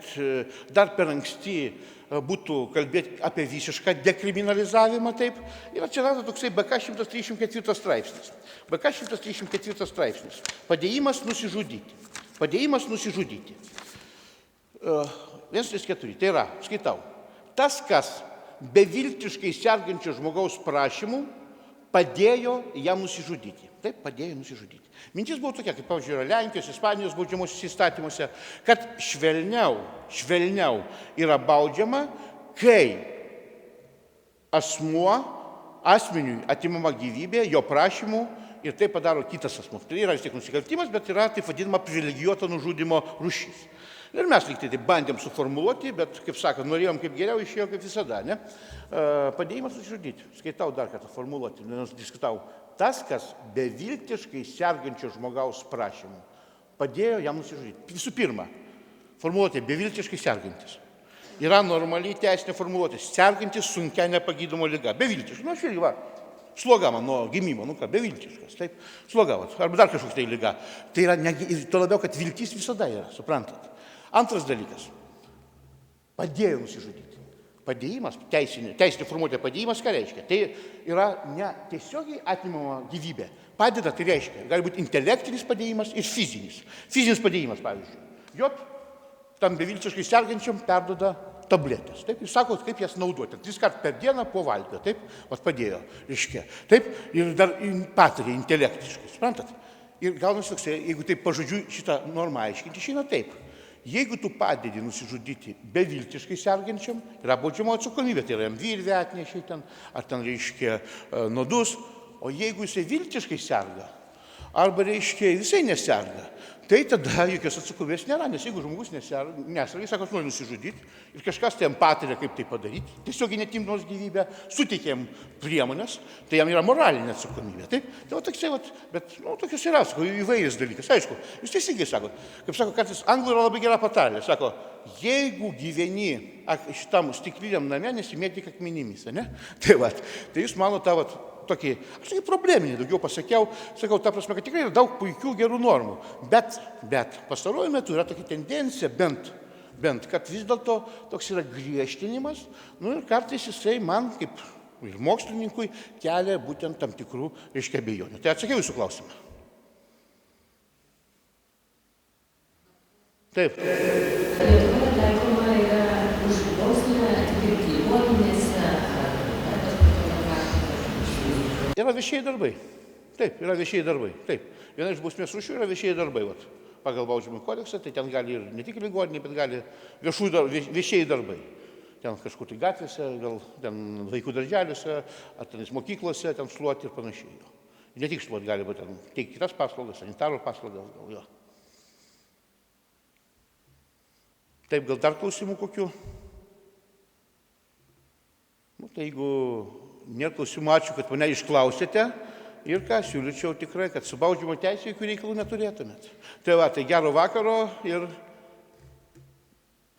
Speaker 1: dar per anksti būtų kalbėti apie visišką dekriminalizavimą, taip, ir atsirado toksai BK 134 straipsnis. BK 134 straipsnis. Padėjimas nusižudyti. Padėjimas nusižudyti. 134. Tai yra, skaitau, tas, kas beviltiškai sergančio žmogaus prašymų padėjo jam nusižudyti. Taip, padėjo nusižudyti. Mintis buvo tokia, kaip, pavyzdžiui, yra Lenkijos, Ispanijos baudžiamosios įstatymuose, kad švelniau yra baudžiama, kai asmeniui atimama gyvybė, jo prašymų ir tai padaro kitas asmuo. Tai yra vis tiek nusikaltimas, bet yra taip vadinama privilegijuoto nužudimo rūšis. Ir mes lyg tai bandėm suformuluoti, bet, kaip sakant, norėjom kaip geriau, išėjo kaip visada, ne? Padėjimas nusižudyti. Skaitau dar kartą formuluoti, nes diskutau. Tas, kas beviltiškai sergančio žmogaus prašymų padėjo jam nusižudyti. Visų pirma, formuluotė beviltiškai sergantis. Yra normaliai teisinė formuluotė. Sergantis sunkia nepagydomo liga. Beviltiškai. Aš irgi, sloga man nuo gimimo, beviltiškas. Taip, sloga, arba dar kažkokia tai liga. Tai yra, to labiau, kad viltis visada yra, suprantat. Antras dalykas. Padėjo nusižudyti. Padėjimas, teisinė formuotė padėjimas, ką reiškia? Tai yra ne tiesiogiai atimama gyvybė. Padeda, tai reiškia, gali būti intelektinis padėjimas ir fizinis. Fizinis padėjimas, pavyzdžiui. Tam beviltiškai sergančiam perduoda tabletės. Taip, jūs sakot, kaip jas naudoti. 3 kartus per dieną po valgio, taip, padėjo, reiškia. Taip, ir dar patarė intelektiškai, suprantat? Ir gaunasi toks, jeigu taip pažodžiu šitą normą aiškinti, išeina taip. Jeigu tu padedi nusižudyti beviltiškai sergančiam, yra baudžiamoji atsakomybė, tai yra jam virvę atnešiai ten, ar ten, reiškia, nuodus, o jeigu jisai viltiškai serga, arba, reiškia, visai neserga, tai tada jokios atsakomybės nėra, nes jeigu žmogus neserga, sako, nori nusižudyti ir kažkas tai jam patarė, kaip tai padaryti, tiesiog netimnos gyvybę, suteikėm priemonės, tai jam yra moralinė atsakomybė. Taip, tai toksai, bet tokios yra, sako, įvairias dalykas. Aišku, jūs teisingai sakot, kaip sako, kartais anglų yra labai gera patarlė, sako, jeigu gyveni šitam stikliniam name, nesimėtyk akmenimis, ne? Tai jūs mano tą tokį, aš tokį probleminį daugiau pasakiau, sakau, ta prasme, kad tikrai yra daug puikių gerų normų, bet pastaruoju metu yra tokia tendencija, bent, kad vis dėlto toks yra griežtinimas, ir kartais jisai man, kaip ir mokslininkui, kelia būtent tam tikrų, reiškia, abejonių. Tai atsakiau jūsų klausimą. Taip.
Speaker 2: Lietuvoje taikoma yra už bausmę atidirbti įmonėse.
Speaker 1: Yra viešieji darbai. Taip, yra viešieji darbai. Taip. Viena iš bausmės rūšių yra viešieji darbai. Pagal baudžiamąjį kodeksą, tai ten gali ir ne tik ligoninė, bet gali viešieji darbai. ten kažkur tai gatvėse, gal ten vaikų darželiuose, ar tenais mokyklose, ten šluoti ir panašiai. Ne tik šluoti, gali būti ten teikti kitas paslaugas, sanitaro paslaugas, gal jo. Taip, gal dar klausimų kokių? Nu, tai jeigu nėra klausimų, ačiū, kad mane išklausėte. Ir ką siūlyčiau tikrai, kad su baudžiamo teisė jokių reikalų neturėtumėt. Tai va, tai gero vakaro ir,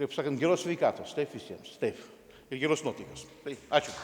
Speaker 1: kaip sakant, geros sveikatos. Taip visiems. Taip. Ir geros nuotaikos. Tai ačiū.